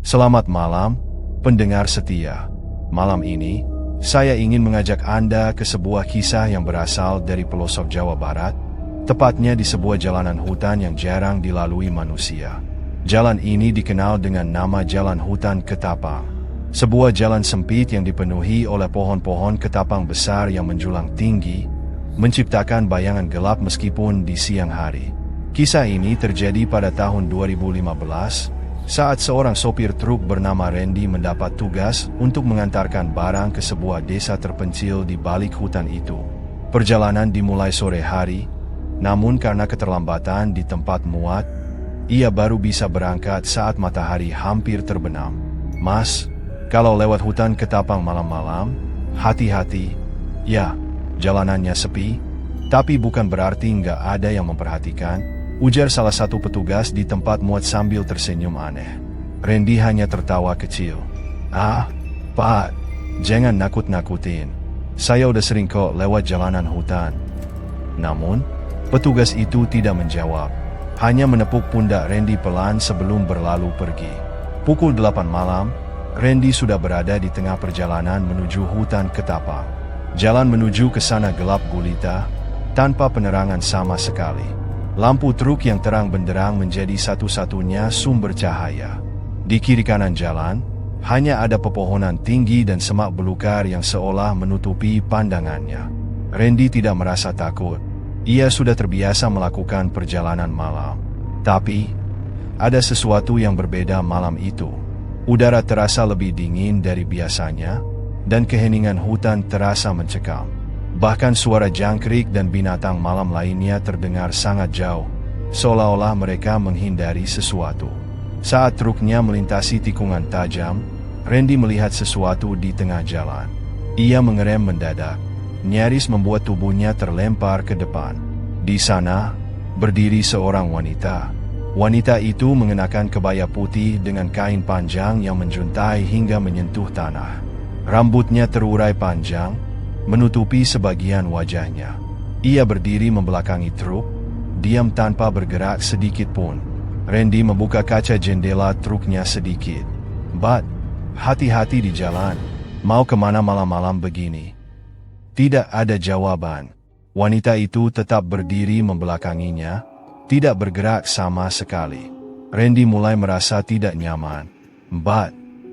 Selamat malam, pendengar setia. Malam ini, saya ingin mengajak Anda ke sebuah kisah yang berasal dari pelosok Jawa Barat, tepatnya di sebuah jalanan hutan yang jarang dilalui manusia. Jalan ini dikenal dengan nama Jalan Hutan Ketapang. Sebuah jalan sempit yang dipenuhi oleh pohon-pohon ketapang besar yang menjulang tinggi, menciptakan bayangan gelap meskipun di siang hari. Kisah ini terjadi pada tahun 2015, saat seorang sopir truk bernama Randy mendapat tugas untuk mengantarkan barang ke sebuah desa terpencil di balik hutan itu. Perjalanan dimulai sore hari, namun karena keterlambatan di tempat muat, ia baru bisa berangkat saat matahari hampir terbenam. "Mas, kalau lewat hutan Ketapang malam-malam, hati-hati. Ya, jalanannya sepi, tapi bukan berarti nggak ada yang memperhatikan," ujar salah satu petugas di tempat muat sambil tersenyum aneh. Randy hanya tertawa kecil. "Ah, Pak, jangan nakut-nakutin. Saya udah sering kok lewat jalanan hutan." Namun, petugas itu tidak menjawab. Hanya menepuk pundak Randy pelan sebelum berlalu pergi. Pukul 8 malam, Randy sudah berada di tengah perjalanan menuju hutan Ketapang. Jalan menuju ke sana gelap gulita, tanpa penerangan sama sekali. Lampu truk yang terang benderang menjadi satu-satunya sumber cahaya. Di kiri kanan jalan, hanya ada pepohonan tinggi dan semak belukar yang seolah menutupi pandangannya. Randy tidak merasa takut. Ia sudah terbiasa melakukan perjalanan malam. Tapi, ada sesuatu yang berbeda malam itu. Udara terasa lebih dingin dari biasanya, dan keheningan hutan terasa mencekam. Bahkan suara jangkrik dan binatang malam lainnya terdengar sangat jauh, seolah-olah mereka menghindari sesuatu. Saat truknya melintasi tikungan tajam, Randy melihat sesuatu di tengah jalan. Ia mengerem mendadak, nyaris membuat tubuhnya terlempar ke depan. Di sana, berdiri seorang wanita. Wanita itu mengenakan kebaya putih dengan kain panjang yang menjuntai hingga menyentuh tanah. Rambutnya terurai panjang, menutupi sebagian wajahnya. Ia berdiri membelakangi truk, diam tanpa bergerak sedikit pun. Randy membuka kaca jendela truknya sedikit. "Mbak, hati-hati di jalan. Mau kemana malam-malam begini?" Tidak ada jawaban. Wanita itu tetap berdiri membelakanginya, tidak bergerak sama sekali. Randy mulai merasa tidak nyaman. "Mbak,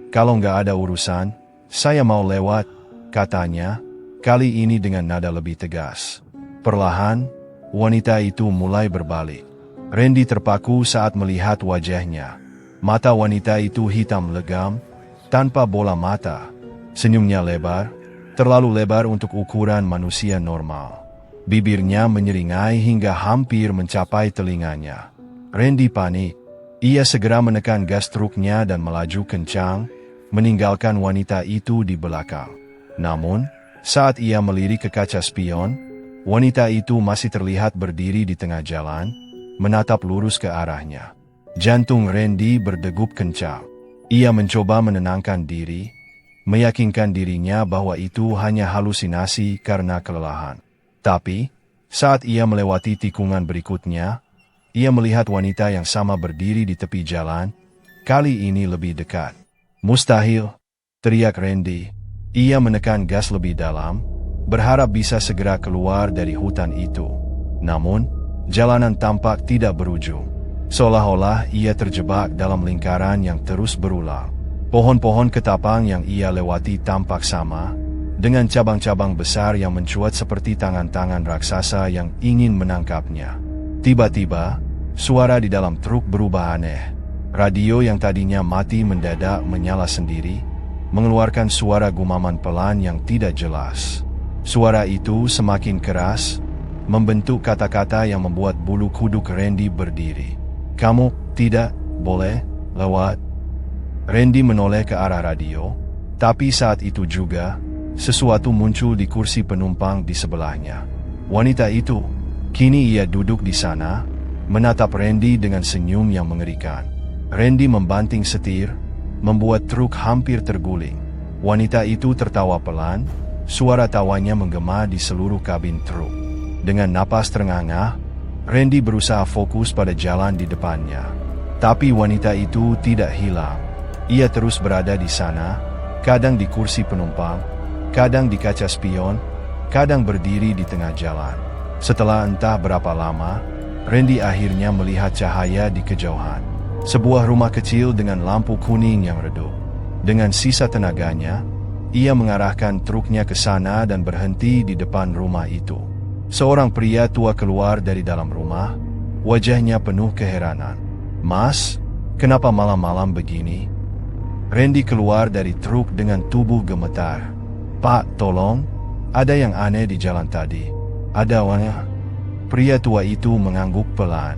kalau nggak ada urusan, saya mau lewat," katanya, kali ini dengan nada lebih tegas. Perlahan, wanita itu mulai berbalik. Randy terpaku saat melihat wajahnya. Mata wanita itu hitam legam, tanpa bola mata. Senyumnya lebar, terlalu lebar untuk ukuran manusia normal. Bibirnya menyeringai hingga hampir mencapai telinganya. Randy panik. Ia segera menekan gas truknya dan melaju kencang, meninggalkan wanita itu di belakang. Namun, saat ia melirik ke kaca spion, wanita itu masih terlihat berdiri di tengah jalan, menatap lurus ke arahnya. Jantung Randy berdegup kencang. Ia mencoba menenangkan diri, meyakinkan dirinya bahwa itu hanya halusinasi karena kelelahan. Tapi, saat ia melewati tikungan berikutnya, ia melihat wanita yang sama berdiri di tepi jalan, kali ini lebih dekat. "Mustahil!" teriak Randy. Ia menekan gas lebih dalam, berharap bisa segera keluar dari hutan itu. Namun, jalanan tampak tidak berujung. Seolah-olah ia terjebak dalam lingkaran yang terus berulang. Pohon-pohon ketapang yang ia lewati tampak sama, dengan cabang-cabang besar yang mencuat seperti tangan-tangan raksasa yang ingin menangkapnya. Tiba-tiba, suara di dalam truk berubah aneh. Radio yang tadinya mati mendadak menyala sendiri, mengeluarkan suara gumaman pelan yang tidak jelas. Suara itu semakin keras, membentuk kata-kata yang membuat bulu kuduk Randy berdiri. "Kamu tidak boleh lewat." Randy menoleh ke arah radio, tapi saat itu juga, sesuatu muncul di kursi penumpang di sebelahnya. Wanita itu, kini ia duduk di sana, menatap Randy dengan senyum yang mengerikan. Randy membanting setir, membuat truk hampir terguling. Wanita itu tertawa pelan, suara tawanya menggema di seluruh kabin truk. Dengan napas terengah-engah, Randy berusaha fokus pada jalan di depannya. Tapi wanita itu tidak hilang. Ia terus berada di sana, kadang di kursi penumpang, kadang di kaca spion, kadang berdiri di tengah jalan. Setelah entah berapa lama, Randy akhirnya melihat cahaya di kejauhan. Sebuah rumah kecil dengan lampu kuning yang redup. Dengan sisa tenaganya, ia mengarahkan truknya ke sana dan berhenti di depan rumah itu. Seorang pria tua keluar dari dalam rumah, wajahnya penuh keheranan. "Mas, kenapa malam-malam begini?" Randy keluar dari truk dengan tubuh gemetar. "Pak, tolong, ada yang aneh di jalan tadi." "Ada apa?" Pria tua itu mengangguk pelan.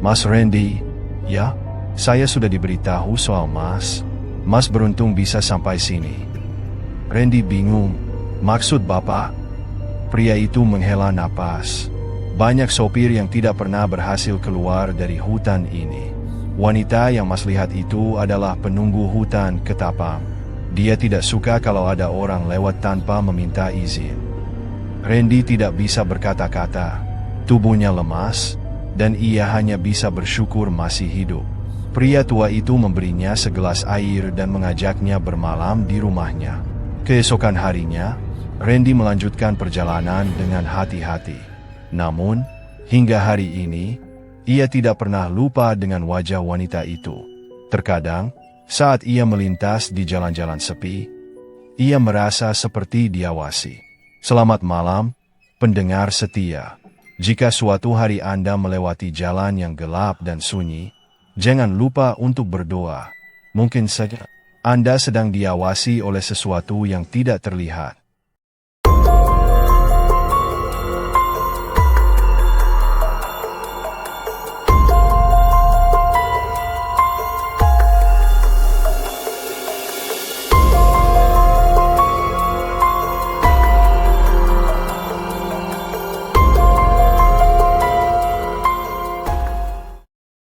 "Mas Randy, ya, saya sudah diberitahu soal Mas. Mas beruntung bisa sampai sini." Randy bingung. "Maksud Bapak?" Pria itu menghela napas. Banyak sopir yang tidak pernah berhasil keluar dari hutan ini. Wanita yang Mas lihat itu adalah penunggu hutan ketapang. Dia tidak suka kalau ada orang lewat tanpa meminta izin. Randy tidak bisa berkata-kata. Tubuhnya lemas, dan ia hanya bisa bersyukur masih hidup. Pria tua itu memberinya segelas air dan mengajaknya bermalam di rumahnya. Keesokan harinya, Randy melanjutkan perjalanan dengan hati-hati. Namun, hingga hari ini, ia tidak pernah lupa dengan wajah wanita itu. Terkadang, saat ia melintas di jalan-jalan sepi, ia merasa seperti diawasi. Selamat malam, pendengar setia. Jika suatu hari Anda melewati jalan yang gelap dan sunyi, jangan lupa untuk berdoa. Mungkin saja Anda sedang diawasi oleh sesuatu yang tidak terlihat.